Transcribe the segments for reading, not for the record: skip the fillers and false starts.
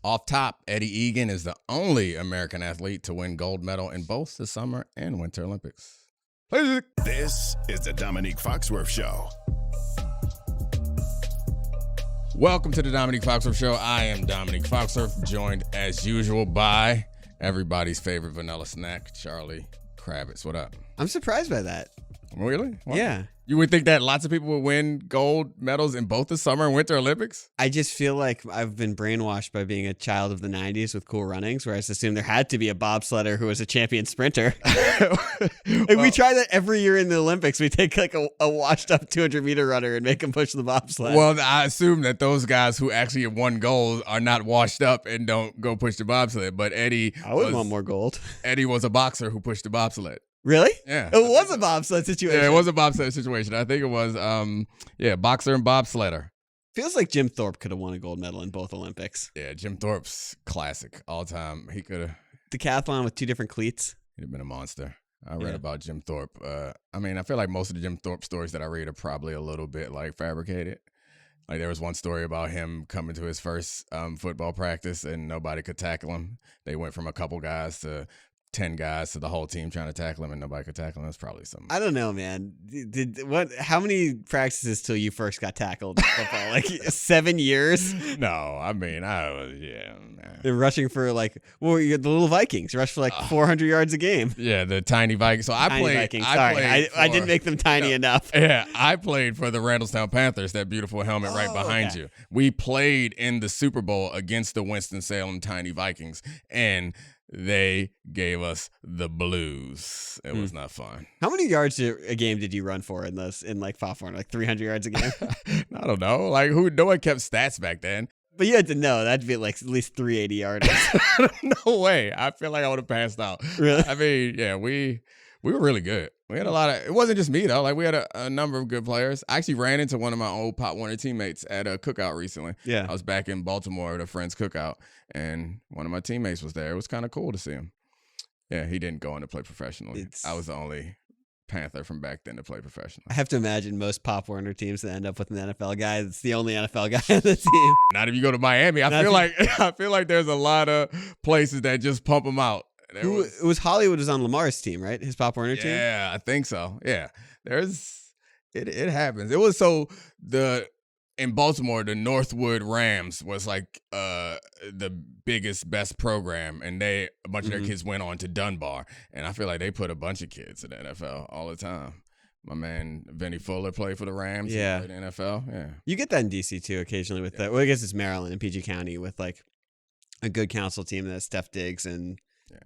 Off top, Eddie Egan is the only American athlete to win gold medal in both the Summer and Winter Olympics. This is the Domonique Foxworth Show. Welcome to the Domonique Foxworth Show. I am Domonique Foxworth, joined as usual by everybody's favorite vanilla snack, Charlie Kravitz. What up? I'm surprised by that. Really? What? Yeah. You would think that lots of people would win gold medals in both the Summer and Winter Olympics? I just feel like I've been brainwashed by being a child of the 90s with Cool Runnings, where I just assumed there had to be a bobsledder who was a champion sprinter. We try that every year in the Olympics. We take like a washed up 200-meter runner and make him push the bobsled. Well, I assume that those guys who actually have won gold are not washed up and don't go push the bobsled. But Eddie, I would want more gold. Eddie was a boxer who pushed the bobsled. Really? Yeah. It was a bobsled situation. Yeah, it was a bobsled situation. I think it was, boxer and bobsledder. Feels like Jim Thorpe could have won a gold medal in both Olympics. Yeah, Jim Thorpe's classic all time. He could have. Decathlon with 2 different cleats. He'd have been a monster. I read about Jim Thorpe. I feel like most of the Jim Thorpe stories that I read are probably a little bit like fabricated. Like there was one story about him coming to his first football practice and nobody could tackle him. They went from a couple guys to 10 guys to the whole team trying to tackle him and nobody could tackle him. That's probably something. I don't know, man. How many practices till you first got tackled in football? Like 7 years? No, They're rushing for you the little Vikings rush for 400 yards a game. Yeah, the tiny Vikings. So I didn't make them tiny enough. Yeah, I played for the Randallstown Panthers, that beautiful helmet right behind you. We played in the Super Bowl against the Winston-Salem Tiny Vikings, and they gave us the blues. It was not fun. How many yards a game did you run for in Pop Warner? Like 300 yards a game? I don't know. No one kept stats back then. But you had to know that'd be at least 380 yarders. No way. I feel like I would have passed out. Really? We were really good. We had a lot of. It wasn't just me though. We had a number of good players. I actually ran into one of my old Pop Warner teammates at a cookout recently. Yeah, I was back in Baltimore at a friend's cookout, and one of my teammates was there. It was kind of cool to see him. Yeah, he didn't go on to play professionally. I was the only Panther from back then to play professionally. I have to imagine most Pop Warner teams that end up with an NFL guy. It's the only NFL guy on the team. Not if you go to Miami. I feel like there's a lot of places that just pump them out. It was Hollywood was on Lamar's team, right? His Pop Warner team? Yeah, I think so. Yeah. It happens. It was in Baltimore, the Northwood Rams was the biggest, best program, and a bunch of their kids went on to Dunbar. And I feel like they put a bunch of kids in the NFL all the time. My man Vinny Fuller played for the Rams. Yeah. He played in the NFL. Yeah. You get that in DC too occasionally with I guess it's Maryland and PG County with a good council team that's Steph Diggs and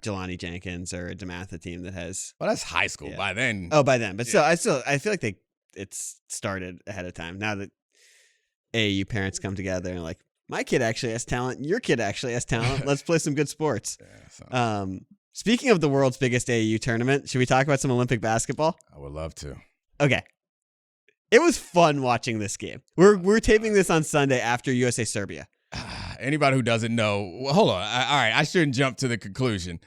Jelani Jenkins, or a DeMatha team that has. Well, that's high school by then. Oh, by then, but still, I feel like it's started ahead of time. Now that AAU parents come together and my kid actually has talent, your kid actually has talent. Let's play some good sports. Speaking of the world's biggest AAU tournament, should we talk about some Olympic basketball? I would love to. Okay. It was fun watching this game. We're taping this on Sunday after USA Serbia. Anybody who doesn't know, hold on. All right, I shouldn't jump to the conclusion.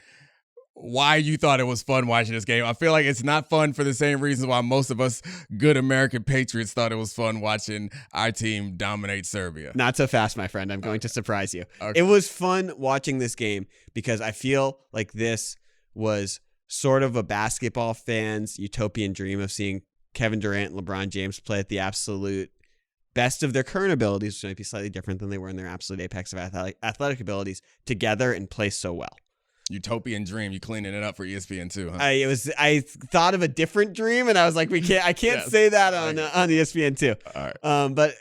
Why you thought it was fun watching this game? I feel like it's not fun for the same reasons why most of us good American patriots thought it was fun watching our team dominate Serbia. Not so fast, my friend. I'm going to surprise you. Okay. It was fun watching this game because I feel like this was sort of a basketball fan's utopian dream of seeing Kevin Durant and LeBron James play at the absolute best of their current abilities, which might be slightly different than they were in their absolute apex of athletic abilities, together and play so well. Utopian dream. You cleaning it up for ESPN too, huh? I thought of a different dream, and I was like, I can't say that on ESPN too. All right. But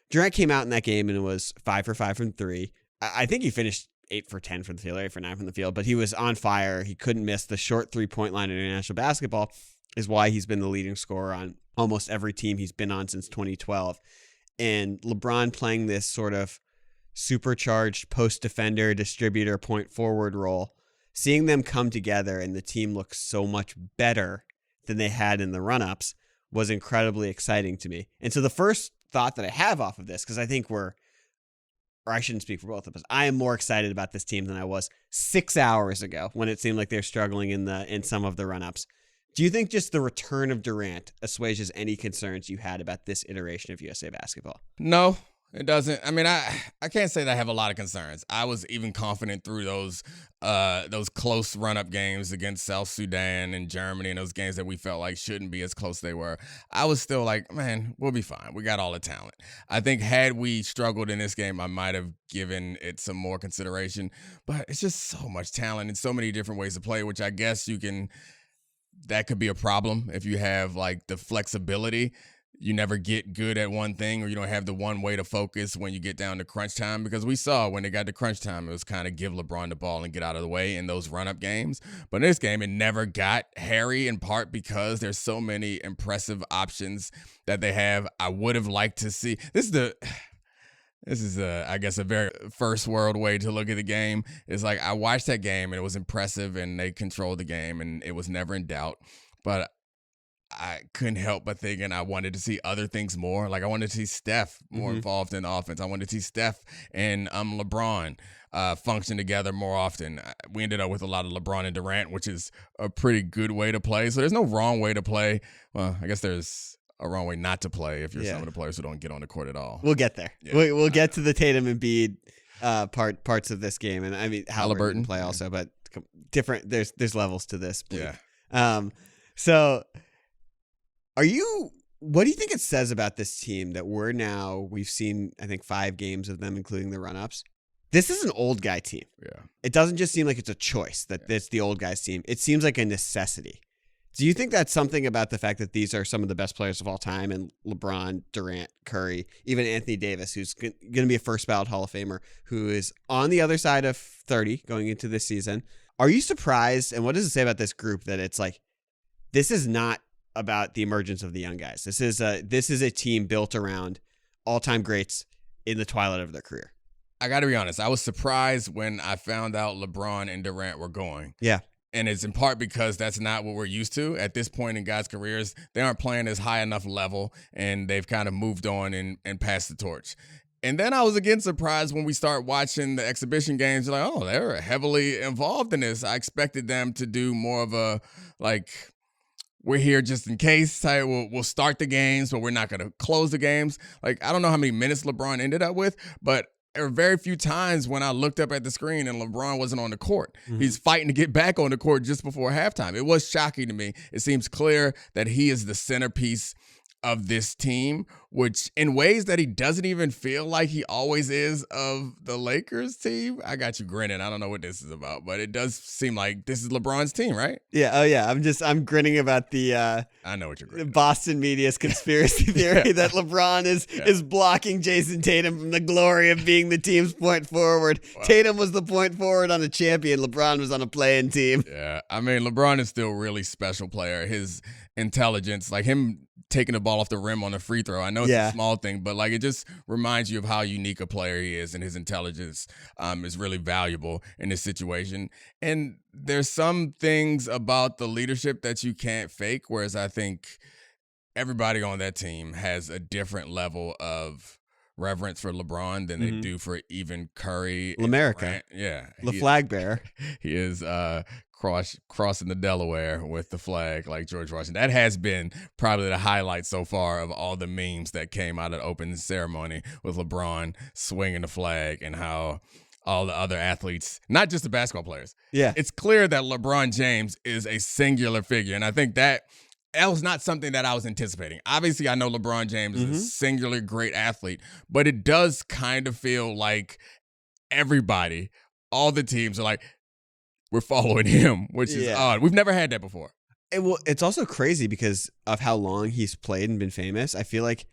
Durant came out in that game and it was 5 for 5 from 3. I think he finished 8 for 10 from the field, 8 for 9 from the field, but he was on fire. He couldn't miss. The short 3-point line in international basketball is why he's been the leading scorer on almost every team he's been on since 2012. And LeBron playing this sort of supercharged post defender, distributor, point forward role, seeing them come together and the team look so much better than they had in the run-ups was incredibly exciting to me. And so the first thought that I have off of this, because I think I shouldn't speak for both of us, I am more excited about this team than I was 6 hours ago when it seemed like they're struggling in some of the run-ups. Do you think just the return of Durant assuages any concerns you had about this iteration of USA basketball? No, it doesn't. I mean, I can't say that I have a lot of concerns. I was even confident through those close run-up games against South Sudan and Germany and those games that we felt like shouldn't be as close as they were. I was still like, man, we'll be fine. We got all the talent. I think had we struggled in this game, I might have given it some more consideration. But it's just so much talent and so many different ways to play, which I guess that could be a problem if you have like the flexibility. You never get good at one thing, or you don't have the one way to focus when you get down to crunch time, because we saw when they got to crunch time, it was kind of give LeBron the ball and get out of the way in those run-up games. But in this game, it never got hairy, in part because there's so many impressive options that they have. I would have liked to see this is I guess a very first world way to look at the game. It's like I watched that game and it was impressive and they controlled the game and it was never in doubt. But I couldn't help but thinking I wanted to see other things more. Like I wanted to see Steph more involved in the offense. I wanted to see Steph and LeBron function together more often. We ended up with a lot of LeBron and Durant, which is a pretty good way to play. So there's no wrong way to play. Well, I guess there's a wrong way not to play if you're some of the players who don't get on the court at all. We'll get there. Yeah. We'll get to the Tatum and Embiid parts of this game, and I mean Halliburton play also, but different. There's levels to this. Yeah. So. What do you think it says about this team that we've seen, I think, 5 games of them, including the run-ups? This is an old guy team. Yeah. It doesn't just seem like it's a choice that it's the old guys team. It seems like a necessity. Do you think that's something about the fact that these are some of the best players of all time, and LeBron, Durant, Curry, even Anthony Davis, who's going to be a first ballot Hall of Famer, who is on the other side of 30 going into this season? Are you surprised? And what does it say about this group that it's like, this is not about the emergence of the young guys. This is a team built around all-time greats in the twilight of their career. I got to be honest. I was surprised when I found out LeBron and Durant were going. Yeah. And it's in part because that's not what we're used to at this point in guys' careers. They aren't playing as high enough level, and they've kind of moved on and passed the torch. And then I was again surprised when we start watching the exhibition games. Like, oh, they're heavily involved in this. I expected them to do more of a, like, we're here just in case. We'll start the games, but we're not going to close the games. Like, I don't know how many minutes LeBron ended up with, but there were very few times when I looked up at the screen and LeBron wasn't on the court. Mm-hmm. He's fighting to get back on the court just before halftime. It was shocking to me. It seems clear that he is the centerpiece of this team, which in ways that he doesn't even feel like he always is of the Lakers team. I got you grinning. I don't know what this is about, but it does seem like this is LeBron's team, right? Yeah. Oh yeah. I'm grinning about the I know what you're grinning Boston media's conspiracy theory that LeBron is blocking Jayson Tatum from the glory of being the team's point forward. Wow. Tatum was the point forward on a champion. LeBron was on a play-in team. Yeah. I mean, LeBron is still a really special player. His intelligence, like him taking the ball off the rim on a free throw. I know it's a small thing, but like it just reminds you of how unique a player he is, and his intelligence is really valuable in this situation. And there's some things about the leadership that you can't fake, whereas I think everybody on that team has a different level of reverence for LeBron than they do for even Curry. L'America. Yeah. The flag bearer. He is crossing the Delaware with the flag like George Washington. That has been probably the highlight so far of all the memes that came out of the opening ceremony with LeBron swinging the flag and how all the other athletes, not just the basketball players. Yeah. It's clear that LeBron James is a singular figure. And I think that was not something that I was anticipating. Obviously, I know LeBron James is a singular great athlete, but it does kind of feel like everybody, all the teams are like, we're following him, which is odd. We've never had that before. It's also crazy because of how long he's played and been famous. I feel like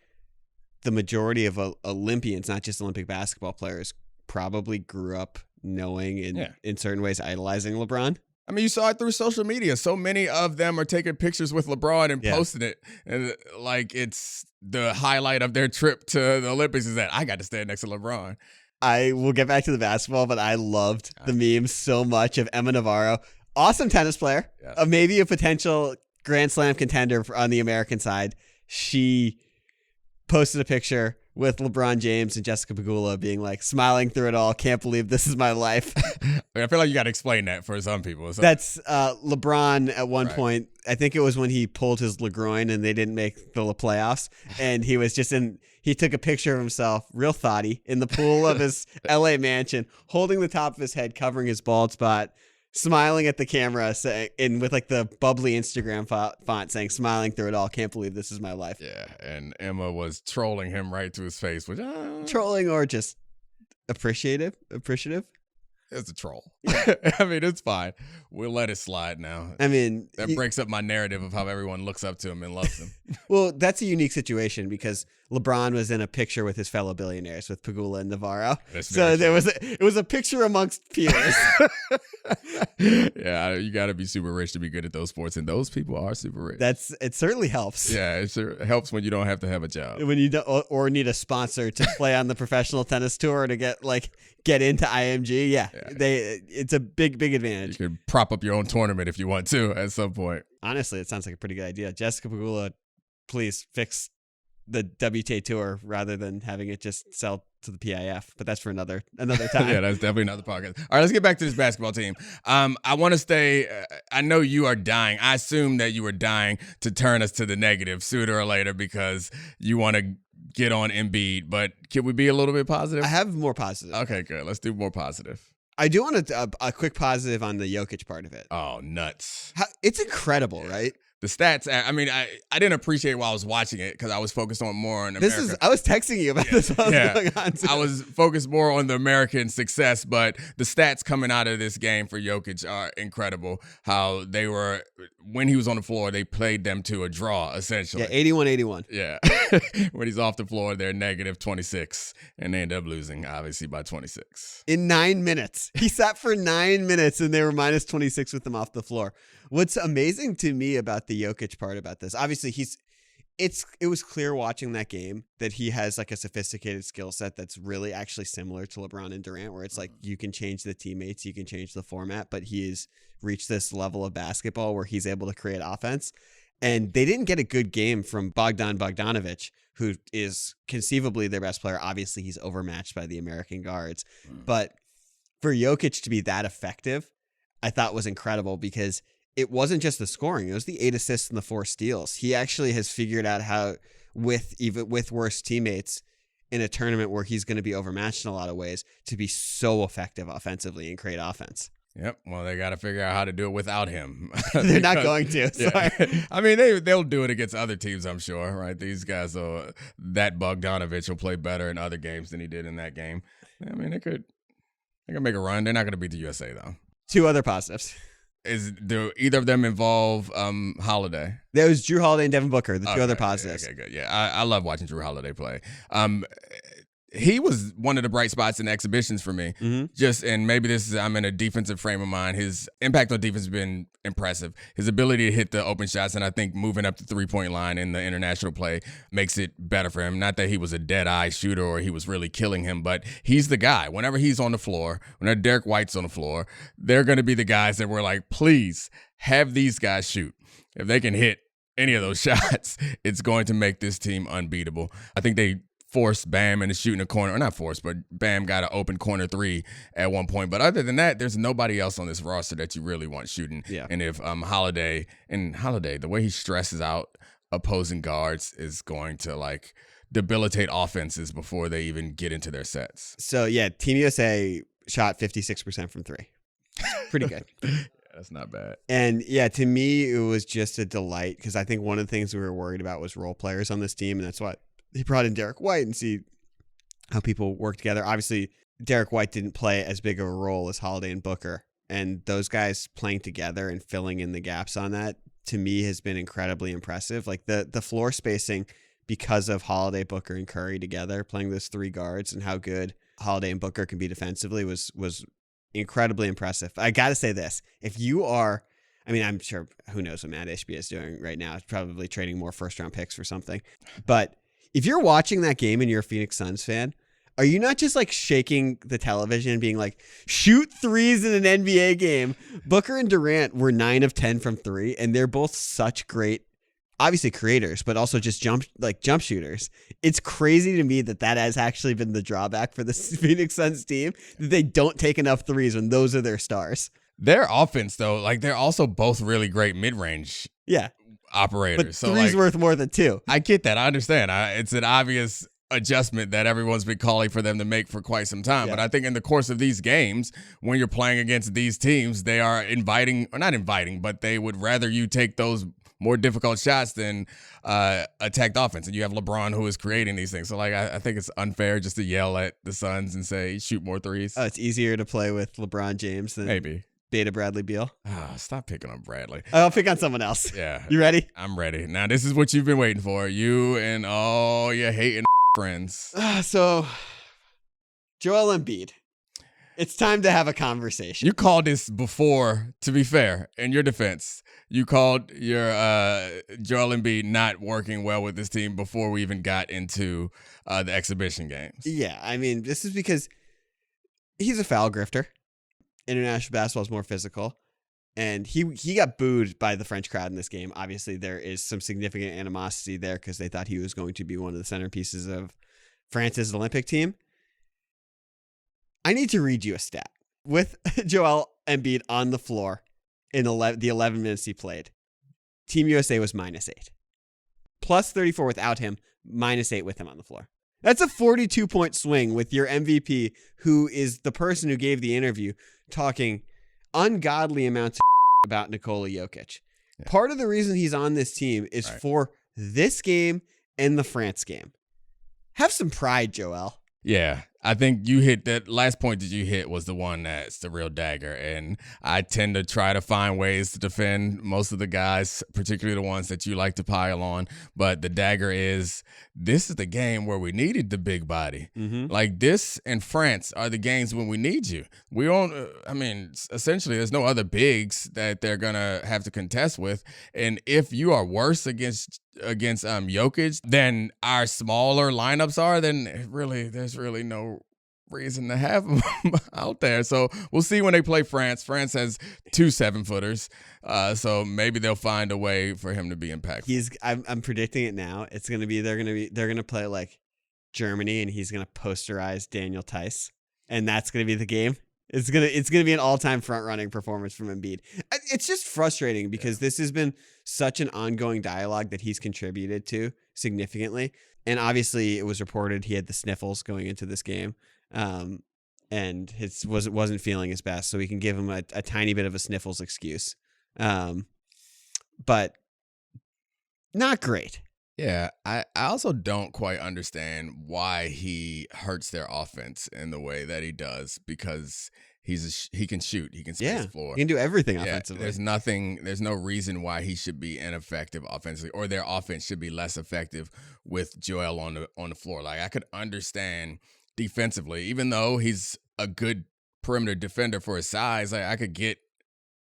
the majority of Olympians, not just Olympic basketball players, probably grew up knowing and in certain ways idolizing LeBron. I mean, you saw it through social media. So many of them are taking pictures with LeBron and posting it. And like it's the highlight of their trip to the Olympics is that I got to stand next to LeBron. I will get back to the basketball, but I loved the memes so much of Emma Navarro. Awesome tennis player. Maybe a potential Grand Slam contender on the American side. She posted a picture with LeBron James and Jessica Pegula being like smiling through it all. Can't believe this is my life. I feel like you got to explain that for some people. So. That's LeBron at one point. I think it was when he pulled his LeGroin and they didn't make the playoffs. And he was just he took a picture of himself, real thoughty, in the pool of his LA mansion, holding the top of his head, covering his bald spot, smiling at the camera, saying, with like the bubbly Instagram font saying, smiling through it all. Can't believe this is my life. Yeah. And Emma was trolling him right to his face, which trolling or just appreciative. It's a troll. I mean, it's fine. We'll let it slide now. I mean, that breaks up my narrative of how everyone looks up to him and loves him. Well, that's a unique situation because LeBron was in a picture with his fellow billionaires with Pegula and Navarro. So it was a picture amongst peers. Yeah, you got to be super rich to be good at those sports, and those people are super rich. It certainly helps. Yeah, it helps when you don't have to have a job. When you don't or need a sponsor to play on the professional tennis tour to get into IMG. Yeah. It's a big advantage. You could prop up your own tournament if you want to at some point. Honestly, it sounds like a pretty good idea. Jessica Pegula, please fix the WTA tour rather than having it just sell to the PIF. But that's for another time. Yeah, that's definitely another podcast. All right, let's get back to this basketball team. I want to stay. I know you are dying. I assume that you were dying to turn us to the negative sooner or later because you want to get on Embiid. But can we be a little bit positive? I have more positive. Okay, good. Let's do more positive. I do want a quick positive on the Jokic part of it. Oh, nuts. It's incredible, right? The stats, I mean, I didn't appreciate while I was watching it because I was focused on more on America. I was texting you about this while it was going on. Too. I was focused more on the American success, but the stats coming out of this game for Jokic are incredible. How they were, when he was on the floor, they played them to a draw, essentially. Yeah, 81-81. Yeah. When he's off the floor, they're negative 26, and they end up losing, obviously, by 26. In 9 minutes. He sat for 9 minutes, and they were minus 26 with him off the floor. What's amazing to me about the Jokic part about this, obviously it was clear watching that game that he has like a sophisticated skill set that's really actually similar to LeBron and Durant, where it's like you can change the teammates, you can change the format, but he has reached this level of basketball where he's able to create offense. And they didn't get a good game from Bogdan Bogdanovic, who is conceivably their best player. Obviously, he's overmatched by the American guards. But for Jokic to be that effective, I thought was incredible because it wasn't just the scoring. It was the 8 assists and the 4 steals. He actually has figured out how, even with worse teammates in a tournament where he's going to be overmatched in a lot of ways, to be so effective offensively and create offense. Yep. Well, they got to figure out how to do it without him. They're not going to. Yeah. I mean, they'll do it against other teams, I'm sure, right? These guys, that Bogdanovic will play better in other games than he did in that game. I mean, they could make a run. They're not going to beat the USA, though. 2 other positives. Do either of them involve Holiday? There was Drew Holiday and Devin Booker, the 2 other positives. Okay, good. Yeah, I love watching Drew Holiday play. He was one of the bright spots in exhibitions for me. Mm-hmm. And maybe I'm in a defensive frame of mind. His impact on defense has been impressive. His ability to hit the open shots, and I think moving up the 3-point line in the international play makes it better for him. Not that he was a dead-eye shooter or he was really killing him, but he's the guy. Whenever he's on the floor, whenever Derek White's on the floor, they're going to be the guys that we're like, please have these guys shoot. If they can hit any of those shots, it's going to make this team unbeatable. I think they forced Bam into shooting a corner, or not forced, but Bam got an open corner 3 at one point. But other than that, there's nobody else on this roster that you really want shooting. Yeah. And if Holiday, the way he stresses out opposing guards is going to debilitate offenses before they even get into their sets. So yeah, Team USA shot 56% from 3. Pretty good. That's not bad. And yeah, to me, it was just a delight because I think one of the things we were worried about was role players on this team, and that's what he brought in Derek White and see how people work together. Obviously, Derek White didn't play as big of a role as Holiday and Booker, and those guys playing together and filling in the gaps on that, to me, has been incredibly impressive. Like the floor spacing because of Holiday, Booker, and Curry together, playing those 3 guards, and how good Holiday and Booker can be defensively was incredibly impressive. I got to say this. If you are, I'm sure, who knows what Matt Ishbia is doing right now. It's probably trading more first-round picks for something. But if you're watching that game and you're a Phoenix Suns fan, are you not just shaking the television and being like, shoot threes in an NBA game? Booker and Durant were 9 of 10 from 3, and they're both such great obviously creators, but also just jump shooters. It's crazy to me that has actually been the drawback for the Phoenix Suns team, that they don't take enough threes when those are their stars. Their offense, though, like they're also both really great mid-range operators. But so three's like, worth more than two. I get that. I understand. It's an obvious adjustment that everyone's been calling for them to make for quite some time. But I think in the course of these games, when you're playing against these teams, they are not inviting, but they would rather you take those more difficult shots than attack the offense. And you have LeBron who is creating these things. So like I think it's unfair just to yell at the Suns and say, shoot more threes. Oh, it's easier to play with LeBron James than maybe Beta Bradley Beal. Stop picking on Bradley. I'll pick on someone else. Yeah. You ready? I'm ready. Now this is what you've been waiting for. You and all your hating friends. So, Joel Embiid. It's time to have a conversation. You called this before, to be fair, in your defense. You called your Joel Embiid not working well with this team before we even got into the exhibition games. Yeah, I mean, this is because he's a foul grifter. International basketball is more physical. And he got booed by the French crowd in this game. Obviously, there is some significant animosity there because they thought he was going to be one of the centerpieces of France's Olympic team. I need to read you a stat. With Joel Embiid on the floor in the 11 minutes he played, Team USA was -8. Plus 34 without him, -8 with him on the floor. That's a 42-point swing with your MVP, who is the person who gave the interview, talking ungodly amounts of about Nikola Jokic. Yeah. Part of the reason he's on this team is for this game and the France game. Have some pride, Joel. Yeah, I think you hit that last point that you hit was the one that's the real dagger. And I tend to try to find ways to defend most of the guys, particularly the ones that you like to pile on. But the dagger is, this is the game where we needed the big body. Mm-hmm. Like this and France are the games when we need you. We don't, essentially there's no other bigs that they're going to have to contest with. And if you are worse against Jokic than our smaller lineups are, then there's really no reason to have him out there. So we'll see when they play France. France has 2 7-footers, so maybe they'll find a way for him to be impactful. I'm predicting it now. It's gonna be they're gonna play like Germany, and he's gonna posterize Daniel Tice, and that's gonna be the game. It's gonna be an all-time front-running performance from Embiid. It's just frustrating because this has been such an ongoing dialogue that he's contributed to significantly. And obviously, it was reported he had the sniffles going into this game, and wasn't feeling his best. So we can give him a tiny bit of a sniffles excuse, but not great. Yeah, I also don't quite understand why he hurts their offense in the way that he does, because he can shoot, he can space the floor, he can do everything offensively. There's no reason why he should be ineffective offensively, or their offense should be less effective with Joel on the floor. Like, I could understand defensively, even though he's a good perimeter defender for his size, like I could get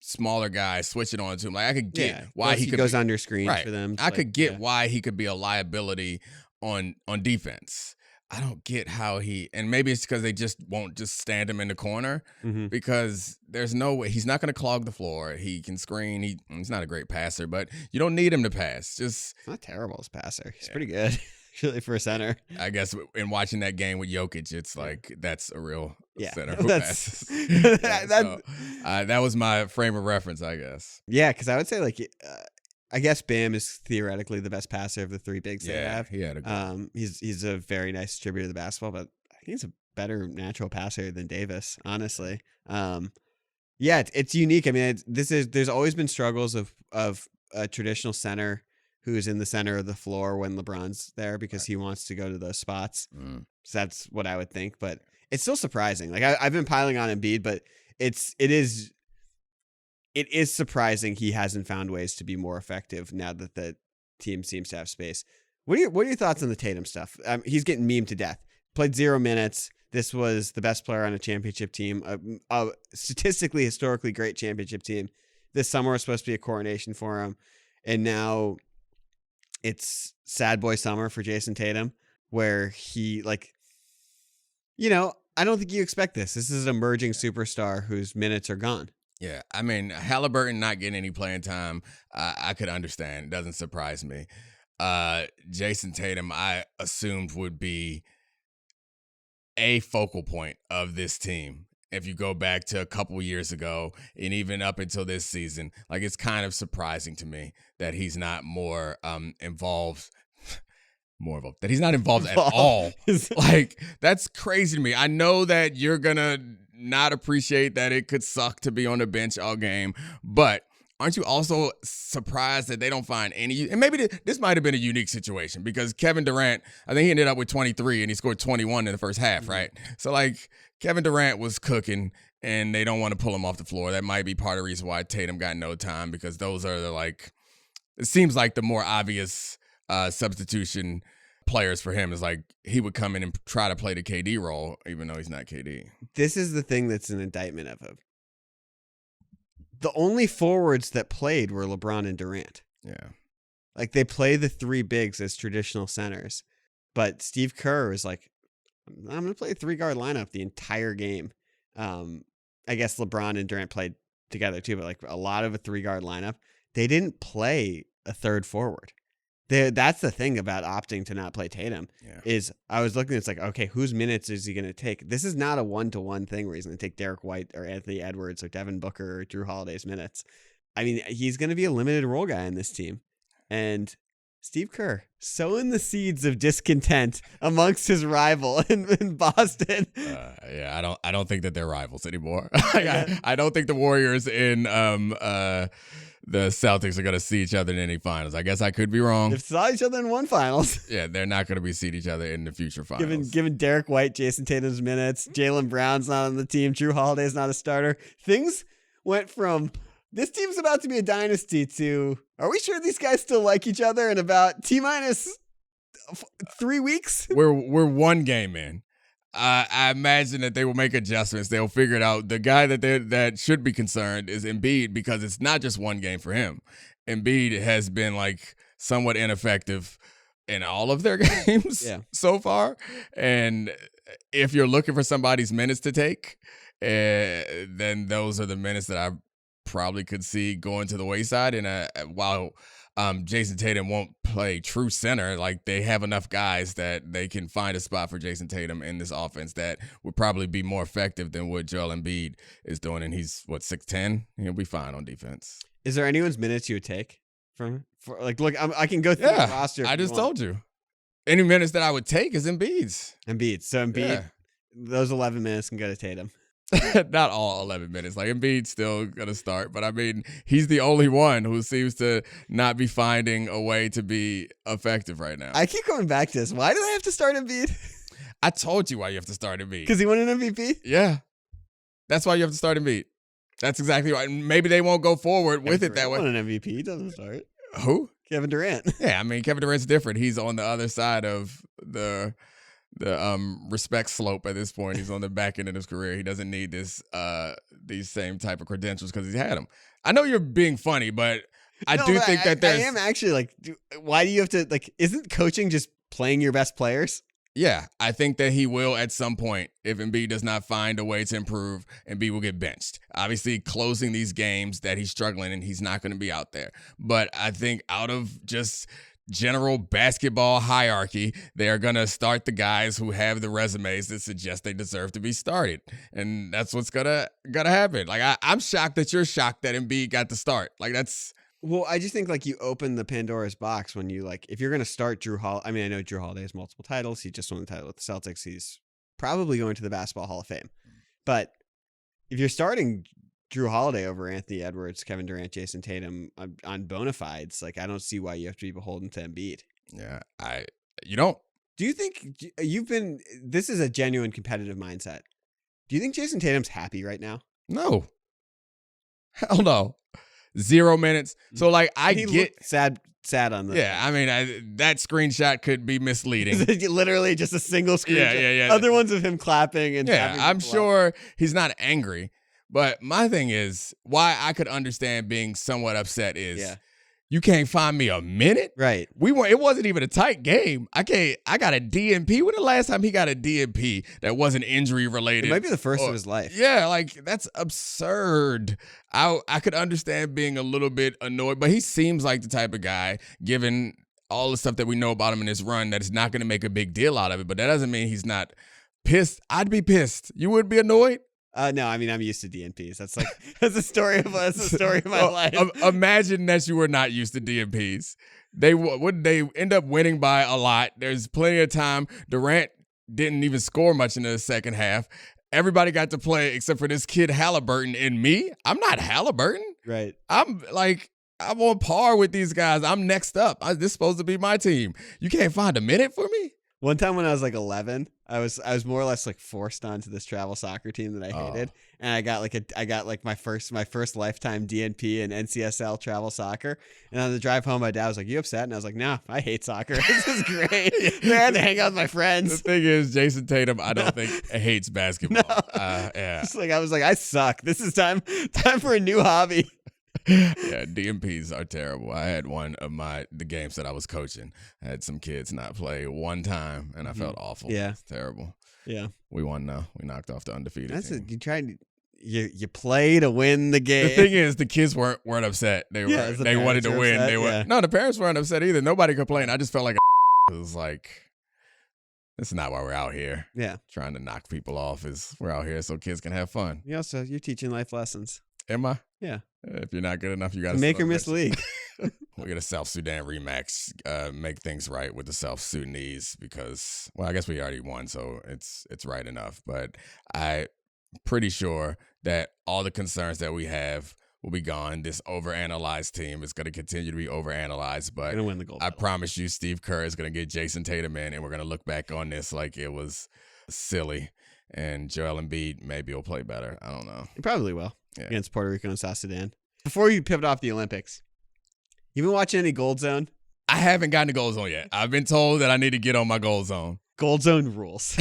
smaller guys switching on to him. Like I could get why he goes under screens for them. I could get why he could be a liability on defense. I don't get how and maybe it's because they just won't just stand him in the corner, because there's no way he's not going to clog the floor. He can screen. He's not a great passer, but you don't need him to pass. He's not terrible as a passer. He's pretty good. Really, for a center. I guess in watching that game with Jokic, it's like that's a real center who passes. That was my frame of reference, I guess. Yeah, because I would say I guess Bam is theoretically the best passer of the 3 bigs they have. He had a he's a very nice distributor of the basketball, but I think he's a better natural passer than Davis, honestly. It's unique. I mean, there's always been struggles of a traditional center who's in the center of the floor when LeBron's there, because he wants to go to those spots. So that's what I would think, but it's still surprising. Like I've been piling on Embiid, but it is surprising he hasn't found ways to be more effective now that the team seems to have space. What are your thoughts on the Tatum stuff? He's getting memed to death. Played 0 minutes. This was the best player on a championship team, a statistically, historically great championship team. This summer was supposed to be a coronation for him, and now it's sad boy summer for Jayson Tatum, where he I don't think you expect this. This is an emerging superstar whose minutes are gone. Yeah, I mean, Halliburton not getting any playing time, I could understand. It doesn't surprise me. Jayson Tatum, I assumed would be a focal point of this team. If you go back to a couple years ago and even up until this season, like it's kind of surprising to me that he's not more involved. That he's not involved at all. Like, that's crazy to me. I know that you're going to not appreciate that it could suck to be on the bench all game, but aren't you also surprised that they don't find any? And maybe this might have been a unique situation because Kevin Durant, I think he ended up with 23 and he scored 21 in the first half, right? So, like, Kevin Durant was cooking and they don't want to pull him off the floor. That might be part of the reason why Tatum got no time, because those are it seems like the more obvious substitution players for him is like he would come in and try to play the KD role, even though he's not KD. This is the thing that's an indictment of him. The only forwards that played were LeBron and Durant. Yeah. Like, they play the three bigs as traditional centers, but Steve Kerr was like, I'm going to play a 3-guard lineup the entire game. I guess LeBron and Durant played together too, but like a lot of a 3-guard lineup, they didn't play a third forward. That's the thing about opting to not play Tatum is I was looking, it's like, okay, whose minutes is he going to take? This is not a 1-to-1 thing where he's going to take Derek White or Anthony Edwards or Devin Booker or Drew Holiday's minutes. I mean, he's going to be a limited role guy in this team. And Steve Kerr sowing the seeds of discontent amongst his rival in Boston. I don't think that they're rivals anymore. I don't think the Warriors in the Celtics are going to see each other in any finals. I guess I could be wrong. They've saw each other in one finals. Yeah, they're not going to be seeing each other in the future finals. Given Derek White, Jayson Tatum's minutes, Jaylen Brown's not on the team, Drew Holiday's not a starter. Things went from this team's about to be a dynasty to, are we sure these guys still like each other in about T-minus 3 weeks? We're one game in. I imagine that they will make adjustments. They'll figure it out. The guy that should be concerned is Embiid, because it's not just one game for him. Embiid has been like somewhat ineffective in all of their games so far. And if you're looking for somebody's minutes to take, then those are the minutes that I probably could see going to the wayside. And while Jayson Tatum won't play true center, like, they have enough guys that they can find a spot for Jayson Tatum in this offense that would probably be more effective than what Joel Embiid is doing. And he's 6'10"? He'll be fine on defense. Is there anyone's minutes you would take look, I can go through the roster. I just told you. Any minutes that I would take is Embiid's. So Embiid, those 11 minutes can go to Tatum. Not all 11 minutes. Like, Embiid's still going to start. But, I mean, he's the only one who seems to not be finding a way to be effective right now. I keep coming back to this. Why do they have to start Embiid? I told you why you have to start Embiid. Because he won an MVP? Yeah. That's why you have to start Embiid. That's exactly right. Maybe they won't go forward with it that way. He won an MVP. He doesn't start. Who? Kevin Durant. Yeah, I mean, Kevin Durant's different. He's on the other side of the respect slope at this point. He's on the back end of his career. He doesn't need these same type of credentials because he's had them. I know you're being funny, but I think that there's... I am actually like, why do you have to, like, isn't coaching just playing your best players? Yeah, I think that he will at some point. If Embiid does not find a way to improve, Embiid will get benched. Obviously, closing these games that he's struggling in, he's not going to be out there. But I think out of just general basketball hierarchy, they are going to start the guys who have the resumes that suggest they deserve to be started. And that's what's gonna happen. Like, I'm shocked that you're shocked that Embiid got the start. Like, that's... Well, I just think, like, you open the Pandora's box when you, like, if you're going to start Drew Holiday. I mean, I know Drew Holiday has multiple titles. He just won the title with the Celtics. He's probably going to the Basketball Hall of Fame. But if you're starting Drew Holiday over Anthony Edwards, Kevin Durant, Jayson Tatum on bona fides, like, I don't see why you have to be beholden to Embiid. Yeah, you don't. Do you think this is a genuine competitive mindset? Do you think Jayson Tatum's happy right now? No. Hell no. 0 minutes. So, like, he get sad on the... Yeah, I mean, that screenshot could be misleading. Literally just a single screenshot. Yeah. Other ones of him clapping and... Yeah, I'm sure he's not angry. But my thing is, why I could understand being somewhat upset is You can't find me a minute. Right. It wasn't even a tight game. I got a DNP. When the last time he got a DNP that wasn't injury related? It might be the first of his life. Yeah, like that's absurd. I could understand being a little bit annoyed, but he seems like the type of guy, given all the stuff that we know about him in this run, that is not going to make a big deal out of it. But that doesn't mean he's not pissed. I'd be pissed. You would be annoyed? No, I mean, I'm used to DNPs. That's the story of my life. Imagine that you were not used to DNPs. They end up winning by a lot. There's plenty of time. Durant didn't even score much in the second half. Everybody got to play except for this kid Halliburton and me. I'm not Halliburton. Right. I'm on par with these guys. I'm next up. This is supposed to be my team. You can't find a minute for me? One time when I was like 11, I was more or less like forced onto this travel soccer team that I hated, and I got like my first lifetime DNP in NCSL travel soccer. And on the drive home, my dad was like, "You upset?" And I was like, "No, I hate soccer. This is great. I had to hang out with my friends." The thing is, Jayson Tatum, I don't think hates basketball. No. Yeah, It's like I was like, I suck. This is time for a new hobby. Yeah, DMPs are terrible. I had one of the games that I was coaching. I had some kids not play one time, and I felt awful. Yeah. It's terrible. Yeah. We won though. We knocked off the undefeated team. You play to win the game. The thing is, the kids weren't upset. They wanted to win. Upset, No, the parents weren't upset either. Nobody complained. I just felt like it was like, this is not why we're out here. Yeah. Trying to knock people off. We're out here so kids can have fun. You're teaching life lessons. Am I? Yeah. If you're not good enough, you got to make or miss league. We're going to South Sudan rematch, make things right with the South Sudanese because, well, I guess we already won, so it's right enough. But I'm pretty sure that all the concerns that we have will be gone. This overanalyzed team is going to continue to be overanalyzed, but gonna win the gold medal. promise you Steve Kerr is going to get Jayson Tatum in, and we're going to look back on this like it was silly. And Joel Embiid maybe will play better. I don't know. He probably will against Puerto Rico and South Sudan. Before you pivot off the Olympics, you been watching any Gold Zone? I haven't gotten to Gold Zone yet. I've been told that I need to get on my Gold Zone. Gold Zone rules.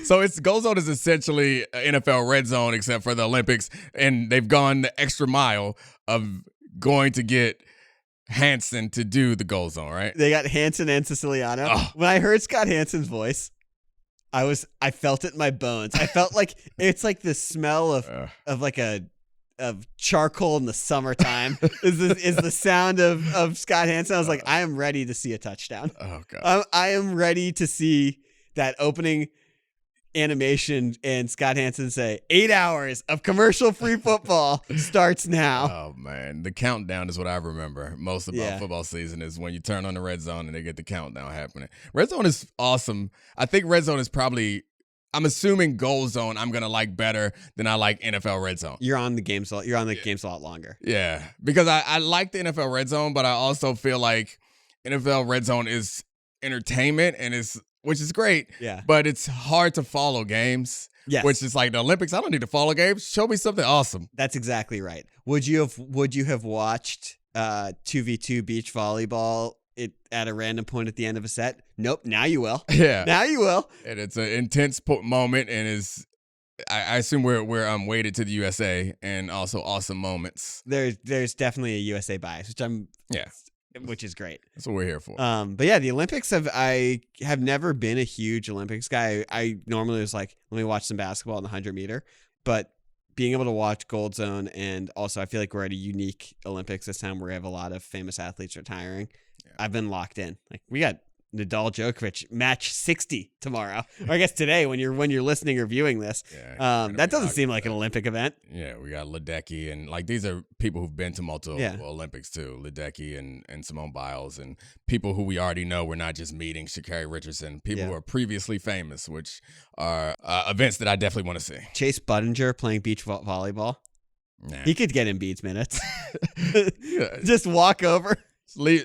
So Gold Zone is essentially NFL Red Zone except for the Olympics, and they've gone the extra mile of going to get Hansen to do the Gold Zone, right? They got Hansen and Siciliano. Oh. When I heard Scott Hansen's voice, I felt it in my bones. I felt like it's like the smell of charcoal in the summertime is the sound of Scott Hansen. I was like, I am ready to see a touchdown. Oh God. I am ready to see that opening animation and Scott Hansen say 8 hours of commercial-free football starts now. Oh man, the countdown is what I remember most about football season is when you turn on the Red Zone and they get the countdown happening. Red Zone is awesome. I think Red Zone is probably, I'm assuming Gold Zone I'm gonna like better than I like NFL Red Zone. You're on the games a lot longer. Yeah, because I like the NFL Red Zone, but I also feel like NFL Red Zone is entertainment and which is great. Yeah. But it's hard to follow games. Yes. Which is like the Olympics. I don't need to follow games. Show me something awesome. That's exactly right. Would you have watched 2v2 beach volleyball at a random point at the end of a set? Nope. Now you will. Yeah. Now you will. And it's an intense moment, and I assume we're weighted to the USA, and also awesome moments. There's definitely a USA bias, which is great. That's what we're here for. But yeah, the Olympics I have never been a huge Olympics guy. I normally was like, let me watch some basketball in the 100-meter. But being able to watch Gold Zone, and also I feel like we're at a unique Olympics this time where we have a lot of famous athletes retiring. Yeah. I've been locked in. Like we got Nadal Djokovic match 60 tomorrow, or I guess today when you're listening or viewing this. Yeah, that doesn't seem like an Olympic event. Yeah, we got Ledecky, and like these are people who've been to multiple Olympics too. Ledecky and Simone Biles, and people who we already know. We're not just meeting Sha'Carri Richardson. People who are previously famous, which are events that I definitely want to see. Chase Budinger playing beach volleyball. Nah. He could get Embiid's minutes. Just walk over.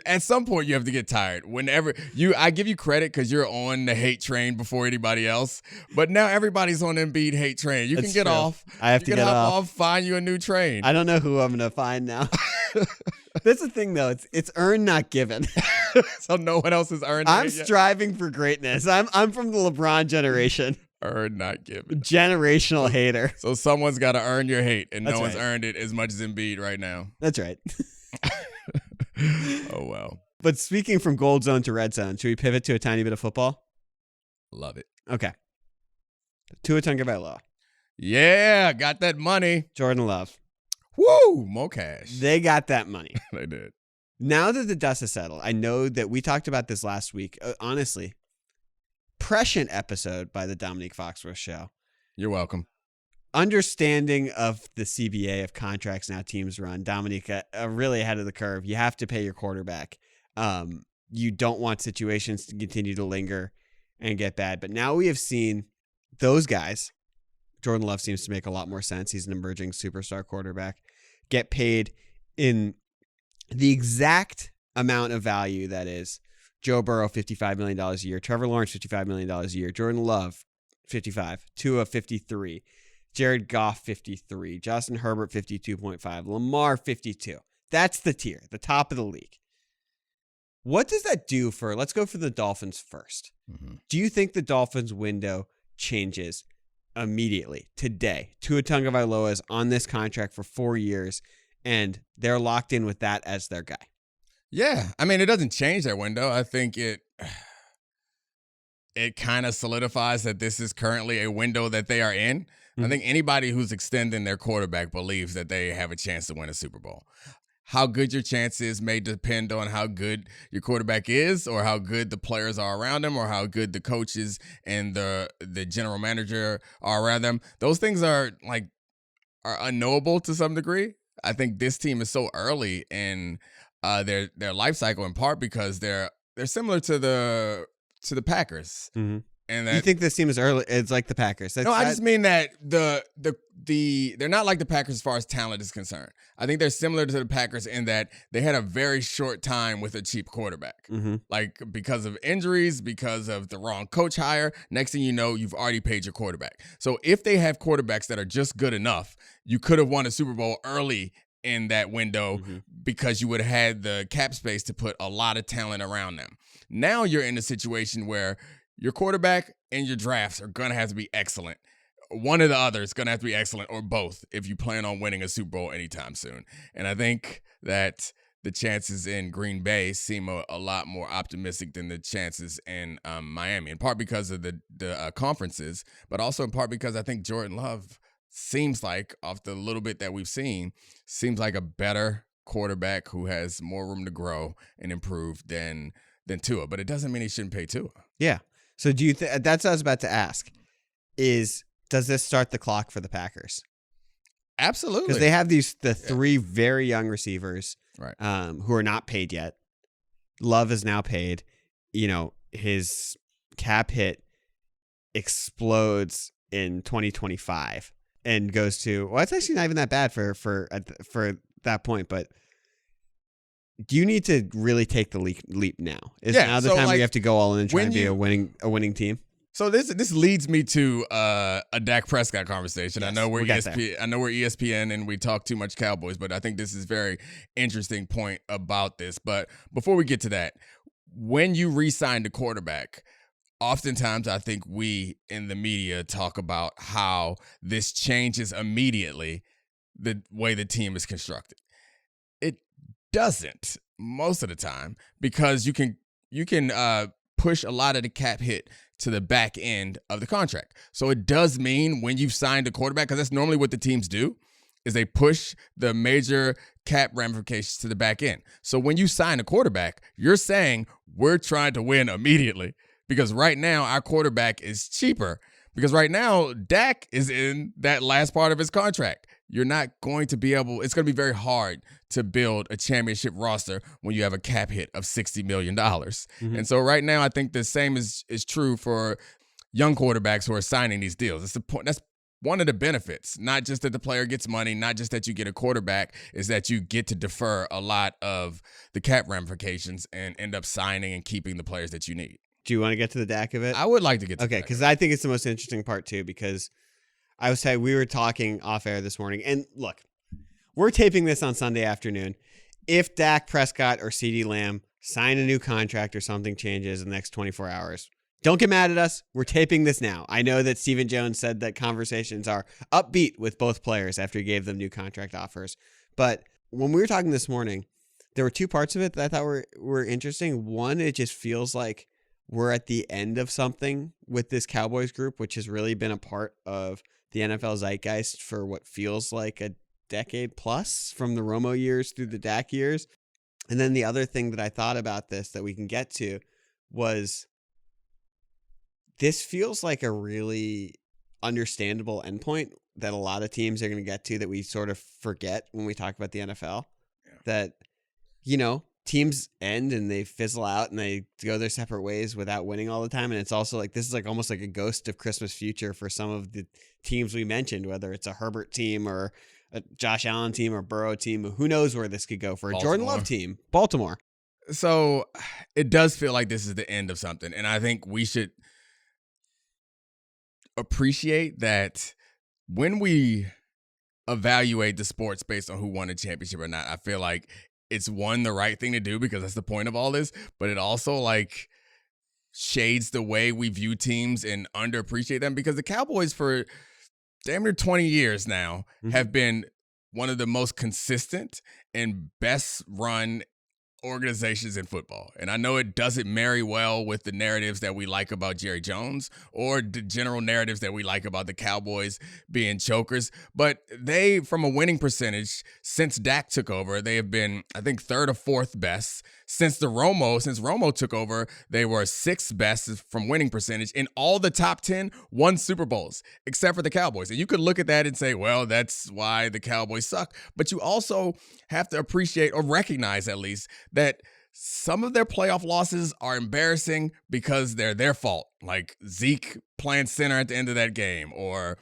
At some point, you have to get tired. Whenever I give you credit because you're on the hate train before anybody else, but now everybody's on Embiid hate train. You can get off. I have to get off. Find you a new train. I don't know who I'm gonna find now. That's the thing, though. It's earned, not given. So no one else has earned. I'm striving for greatness. I'm from the LeBron generation. Earned, not given. Generational hater. So someone's got to earn your hate, and no one's earned it as much as Embiid right now. That's right. Oh, well. But speaking from gold zone to red zone, should we pivot to a tiny bit of football? Love it. Okay. Tua Tagovailoa. Yeah, got that money. Jordan Love. Woo, more cash. They got that money. They did. Now that the dust has settled, I know that we talked about this last week. Honestly, prescient episode by the Domonique Foxworth Show. You're welcome. Understanding of the CBA of contracts and how teams run. Domonique, really ahead of the curve. You have to pay your quarterback. You don't want situations to continue to linger and get bad. But now we have seen those guys. Jordan Love seems to make a lot more sense. He's an emerging superstar quarterback. Get paid in the exact amount of value that is Joe Burrow, $55 million a year. Trevor Lawrence, $55 million a year. Jordan Love, 55. Tua, 53. Jared Goff, 53. Justin Herbert, 52.5. Lamar, 52. That's the tier, the top of the league. What does that do for, let's go for the Dolphins first. Mm-hmm. Do you think the Dolphins window changes immediately, today? Tua Tagovailoa is on this contract for 4 years, and they're locked in with that as their guy. Yeah, I mean, it doesn't change that window. I think it kind of solidifies that this is currently a window that they are in. Mm-hmm. I think anybody who's extending their quarterback believes that they have a chance to win a Super Bowl. How good your chance is may depend on how good your quarterback is, or how good the players are around him, or how good the coaches and the general manager are around them. Those things are unknowable to some degree. I think this team is so early in their life cycle, in part because they're similar to the Packers. Mm-hmm. And that, you think this team is early? It's like the Packers. I just mean that they're not like the Packers as far as talent is concerned. I think they're similar to the Packers in that they had a very short time with a cheap quarterback. Mm-hmm. Like, because of injuries, because of the wrong coach hire. Next thing you know, you've already paid your quarterback. So if they have quarterbacks that are just good enough, you could have won a Super Bowl early in that window, mm-hmm. because you would have had the cap space to put a lot of talent around them. Now you're in a situation where your quarterback and your drafts are going to have to be excellent. One or the other is going to have to be excellent, or both, if you plan on winning a Super Bowl anytime soon. And I think that the chances in Green Bay seem a lot more optimistic than the chances in Miami, in part because of the conferences, but also in part because I think Jordan Love seems like, off the little bit that we've seen, seems like a better quarterback who has more room to grow and improve than Tua. But it doesn't mean he shouldn't pay Tua. Yeah. So do you think, that's what I was about to ask, does this start the clock for the Packers? Absolutely. Because they have the three very young receivers, right, who are not paid yet. Love is now paid. His cap hit explodes in 2025 and goes to, well, it's actually not even that bad for that point, but do you need to really take the leap now? Is now the time where you have to go all in and try and be a winning team? So this leads me to a Dak Prescott conversation. Yes, I know we're ESPN and we talk too much Cowboys, but I think this is a very interesting point about this. But before we get to that, when you re-sign the quarterback, oftentimes I think we in the media talk about how this changes immediately the way the team is constructed. It doesn't most of the time, because you can push a lot of the cap hit to the back end of the contract. So it does mean when you've signed a quarterback, because that's normally what the teams do, is they push the major cap ramifications to the back end. So when you sign a quarterback, you're saying we're trying to win immediately, because right now our quarterback is cheaper, because right now Dak is in that last part of his contract. You're not going to be able, it's going to be very hard to build a championship roster when you have a cap hit of $60 million. Mm-hmm. And so right now, I think the same is true for young quarterbacks who are signing these deals. It's the point. That's one of the benefits, not just that the player gets money, not just that you get a quarterback, is that you get to defer a lot of the cap ramifications and end up signing and keeping the players that you need. Do you want to get to the Dak of it? I would like to get to okay, because I think it's the most interesting part too, because I was saying, we were talking off air this morning, and look, we're taping this on Sunday afternoon. If Dak Prescott or CeeDee Lamb sign a new contract or something changes in the next 24 hours, don't get mad at us. We're taping this now. I know that Stephen Jones said that conversations are upbeat with both players after he gave them new contract offers. But when we were talking this morning, There were two parts of it that I thought were interesting. One, it just feels like we're at the end of something with this Cowboys group, which has really been a part of the NFL zeitgeist for what feels like a decade plus, from the Romo years through the Dak years. And then the other thing that I thought about this that we can get to was this feels like a really understandable endpoint that a lot of teams are going to get to that we sort of forget when we talk about the NFL. Yeah. That, you know, teams end and they fizzle out and they go their separate ways without winning all the time. And it's also like, this is like almost like a ghost of Christmas future for some of the teams we mentioned, whether it's a Herbert team or a Josh Allen team or Burrow team. Who knows where this could go for a Jordan Love team, Baltimore. So it does feel like this is the end of something. And I think we should appreciate that when we evaluate the sports based on who won a championship or not, I feel like it's the right thing to do because that's the point of all this, but it also like shades the way we view teams and underappreciate them, because the Cowboys for damn near 20 years now have been one of the most consistent and best run organizations in football. And I know it doesn't marry well with the narratives that we like about Jerry Jones or the general narratives that we like about the Cowboys being chokers, but they, from a winning percentage, since Dak took over, they have been, I think, third or fourth best. Since Romo took over, they were sixth best from winning percentage, and all the top 10 won Super Bowls, except for the Cowboys. And you could look at that and say, well, that's why the Cowboys suck. But you also have to appreciate, or recognize at least, that some of their playoff losses are embarrassing because they're their fault. Like Zeke playing center at the end of that game, or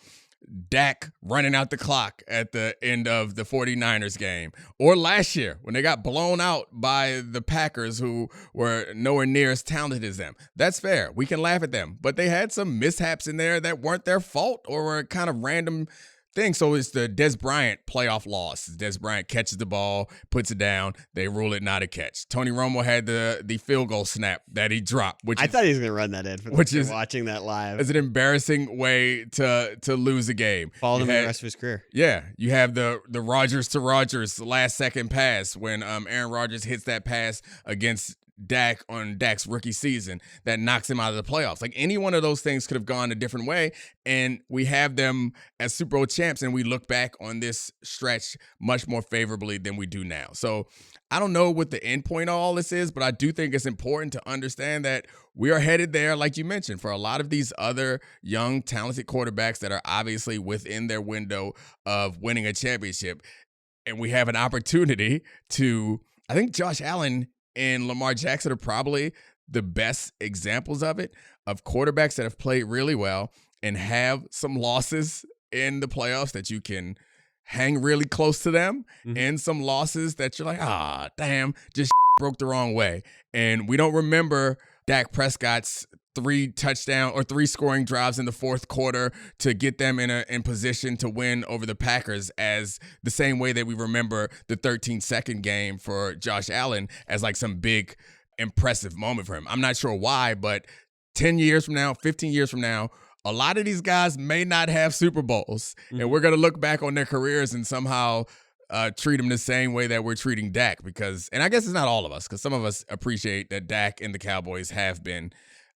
Dak running out the clock at the end of the 49ers game, or last year when they got blown out by the Packers, who were nowhere near as talented as them. That's fair. We can laugh at them, but they had some mishaps in there that weren't their fault or were kind of random thing. So it's the Des Bryant playoff loss. Des Bryant catches the ball, puts it down. They rule it not a catch. Tony Romo had the field goal snap that he dropped. Which I thought he was going to run that in. Which is watching that live. It's an embarrassing way to lose a game. Followed him the rest of his career. Yeah, you have the Rodgers to Rodgers last second pass when Aaron Rodgers hits that pass against Dak on Dak's rookie season that knocks him out of the playoffs. Like, any one of those things could have gone a different way, and we have them as Super Bowl champs, and we look back on this stretch much more favorably than we do now. So I don't know what the end point of all this is, but I do think it's important to understand that we are headed there, like you mentioned, for a lot of these other young, talented quarterbacks that are obviously within their window of winning a championship. And we have an opportunity to, I think Josh Allen and Lamar Jackson are probably the best examples of it, of quarterbacks that have played really well and have some losses in the playoffs that you can hang really close to them, and some losses that you're like, damn, just broke the wrong way. And we don't remember Dak Prescott's 3 touchdown or 3 scoring drives in the fourth quarter to get them in position to win over the Packers as the same way that we remember the 13-second game for Josh Allen as like some big impressive moment for him. I'm not sure why, but 10 years from now, 15 years from now, a lot of these guys may not have Super Bowls, and we're going to look back on their careers and somehow treat them the same way that we're treating Dak, because, and I guess it's not all of us, because some of us appreciate that Dak and the Cowboys have been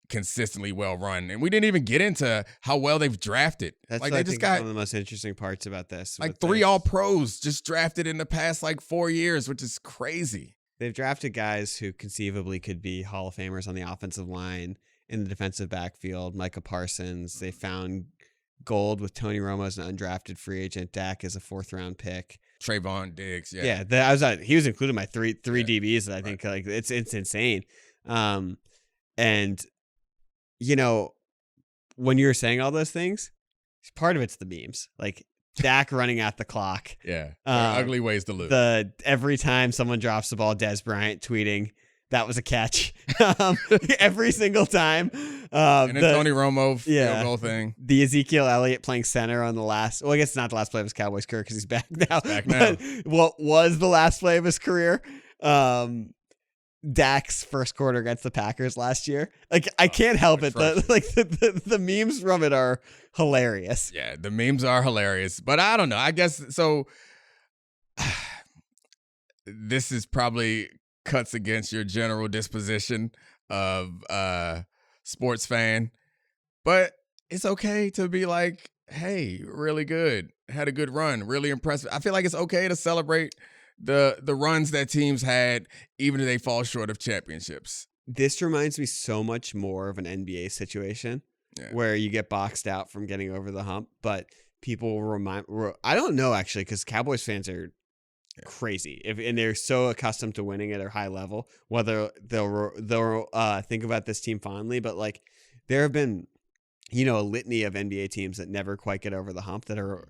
consistently well run, and we didn't even get into how well they've drafted. That's like, what they I just think got is one of the most interesting parts about this. like 3 All-Pros just drafted in the past like 4 years, which is crazy. They've drafted guys who conceivably could be Hall of Famers on the offensive line, in the defensive backfield. Micah Parsons. They found gold with Tony Romo as an undrafted free agent. Dak as a 4th-round pick. Trayvon Diggs, yeah. He was included in my three DBs that I think like it's insane. And you know, when you're saying all those things, part of it's the memes, like Dak running at the clock. Yeah, ugly ways to lose. Every time someone drops the ball, Des Bryant tweeting, "That was a catch." Every single time. And then Tony Romo field goal thing. The Ezekiel Elliott playing center on the last. Well, I guess it's not the last play of his Cowboys career because he's back now. Back now. What was the last play of his career? Dak's first quarter against the Packers last year. Like, I can't help it. The memes from it are hilarious. Yeah, the memes are hilarious. But I don't know. I guess so. this is probably cuts against your general disposition of sports fan, but it's okay to be like, hey, really good, had a good run, really impressive. I feel like it's okay to celebrate the runs that teams had, even if they fall short of championships. This reminds me so much more of an NBA situation where you get boxed out from getting over the hump, but people I don't know actually, because Cowboys fans are crazy and they're so accustomed to winning at a high level, whether they'll think about this team fondly, but like there have been, a litany of NBA teams that never quite get over the hump that are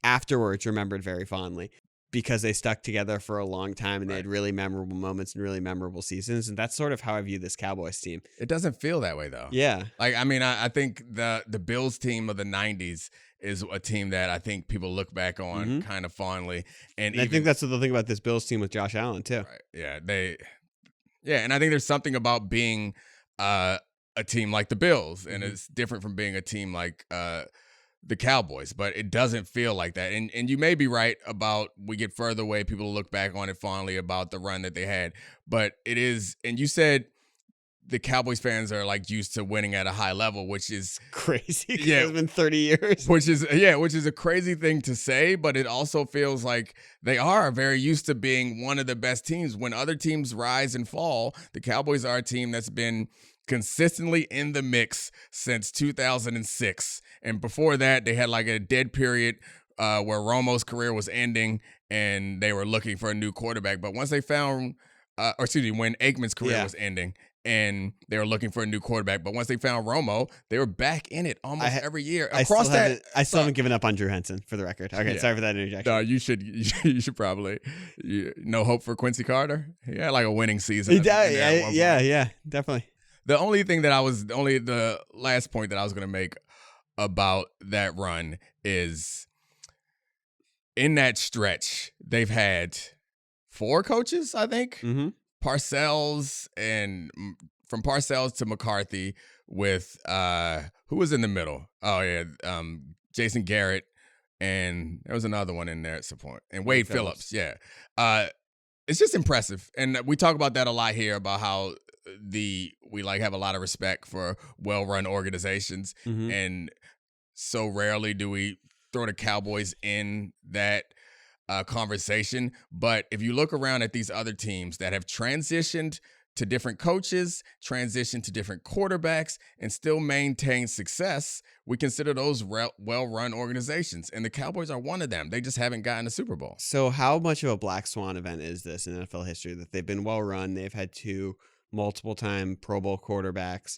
afterwards remembered very fondly because they stuck together for a long time and they had really memorable moments and really memorable seasons. And that's sort of how I view this Cowboys team. It doesn't feel that way though. Yeah. Like, I mean, I think the Bills team of the 90s is a team that I think people look back on kind of fondly. And I think that's the thing about this Bills team with Josh Allen too. Right. Yeah. And I think there's something about being a team like the Bills, and it's different from being a team like the Cowboys, but it doesn't feel like that. And you may be right about we get further away, people look back on it fondly about the run that they had, but it is, and you said the Cowboys fans are like used to winning at a high level, which is crazy. Yeah, it's been 30 years. Which is a crazy thing to say, but it also feels like they are very used to being one of the best teams. When other teams rise and fall, the Cowboys are a team that's been consistently in the mix since 2006. And before that, they had like a dead period where Romo's career was ending and they were looking for a new quarterback. But once they found, when Aikman's career was ending and they were looking for a new quarterback. But once they found Romo, they were back in it almost every year. I still haven't given up on Drew Henson, for the record. Okay, sorry for that interjection. No, you should probably. No hope for Quincy Carter? He had like a winning season. He did. Yeah, definitely. The last point that I was going to make about that run is in that stretch, they've had 4 coaches, I think. Mm-hmm. Parcells, and from Parcells to McCarthy with who was in the middle? Oh yeah, Jason Garrett, and there was another one in there at some point, and Wade Phillips. Yeah, it's just impressive, and we talk about that a lot here about how we have a lot of respect for well-run organizations, and so rarely do we throw the Cowboys in that conversation. But if you look around at these other teams that have transitioned to different coaches, transitioned to different quarterbacks, and still maintain success, we consider those well-run organizations. And the Cowboys are one of them. They just haven't gotten a Super Bowl. So how much of a black swan event is this in NFL history, that they've been well-run? They've had 2 multiple-time Pro Bowl quarterbacks,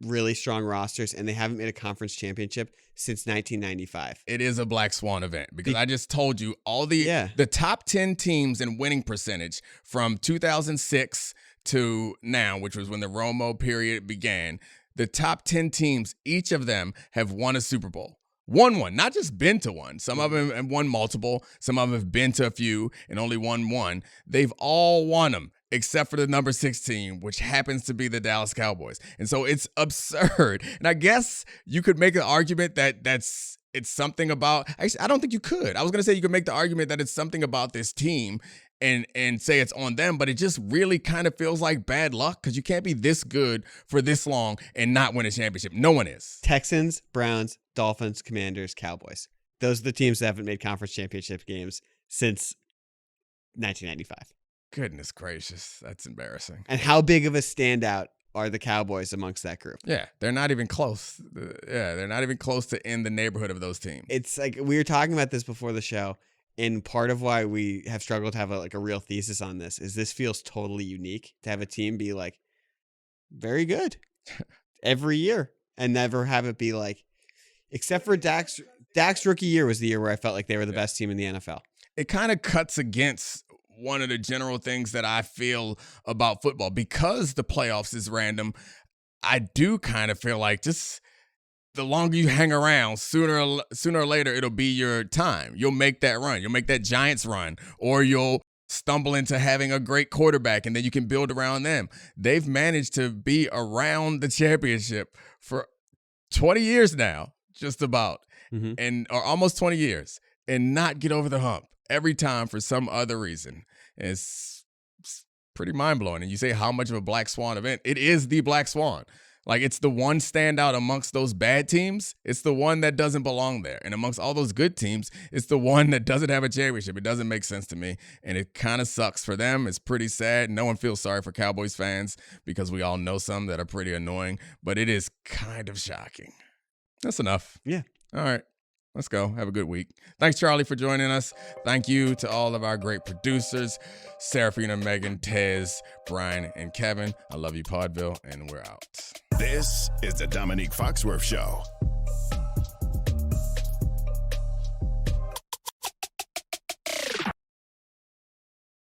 really strong rosters, and they haven't made a conference championship since 1995. It is a black swan event because I just told you all the top 10 teams in winning percentage from 2006 to now, which was when the Romo period began. The top 10 teams, each of them have won a Super Bowl. Won one, not just been to one. Some of them have won multiple. Some of them have been to a few and only won one. They've all won them, except for the number 6 team, which happens to be the Dallas Cowboys. And so it's absurd. And I guess you could make an argument that it's something about, actually, I don't think you could. I was going to say you could make the argument that it's something about this team and say it's on them, but it just really kind of feels like bad luck because you can't be this good for this long and not win a championship. No one is. Texans, Browns, Dolphins, Commanders, Cowboys. Those are the teams that haven't made conference championship games since 1995. Goodness gracious, that's embarrassing. And how big of a standout are the Cowboys amongst that group? Yeah, they're not even close. They're not even close to in the neighborhood of those teams. It's like we were talking about this before the show, and part of why we have struggled to have a real thesis on this feels totally unique to have a team be like very good every year and never have it be like, except for Dak's rookie year was the year where I felt like they were the best team in the NFL. It kind of cuts against one of the general things that I feel about football. Because the playoffs is random, I do kind of feel like just the longer you hang around, sooner or later, it'll be your time. You'll make that run. You'll make that Giants run, or you'll stumble into having a great quarterback, and then you can build around them. They've managed to be around the championship for 20 years now, just about, or almost 20 years, and not get over the hump. every time for some other reason. It's pretty mind-blowing. And you say how much of a black swan event. It is the black swan. Like, it's the one standout amongst those bad teams. It's the one that doesn't belong there. And amongst all those good teams, it's the one that doesn't have a championship. It doesn't make sense to me. And it kind of sucks for them. It's pretty sad. No one feels sorry for Cowboys fans because we all know some that are pretty annoying. But it is kind of shocking. That's enough. Yeah. All right. Let's go. Have a good week. Thanks, Charlie, for joining us. Thank you to all of our great producers, Serafina, Megan, Tez, Brian, and Kevin. I love you, Podville, and we're out. This is the Domonique Foxworth Show.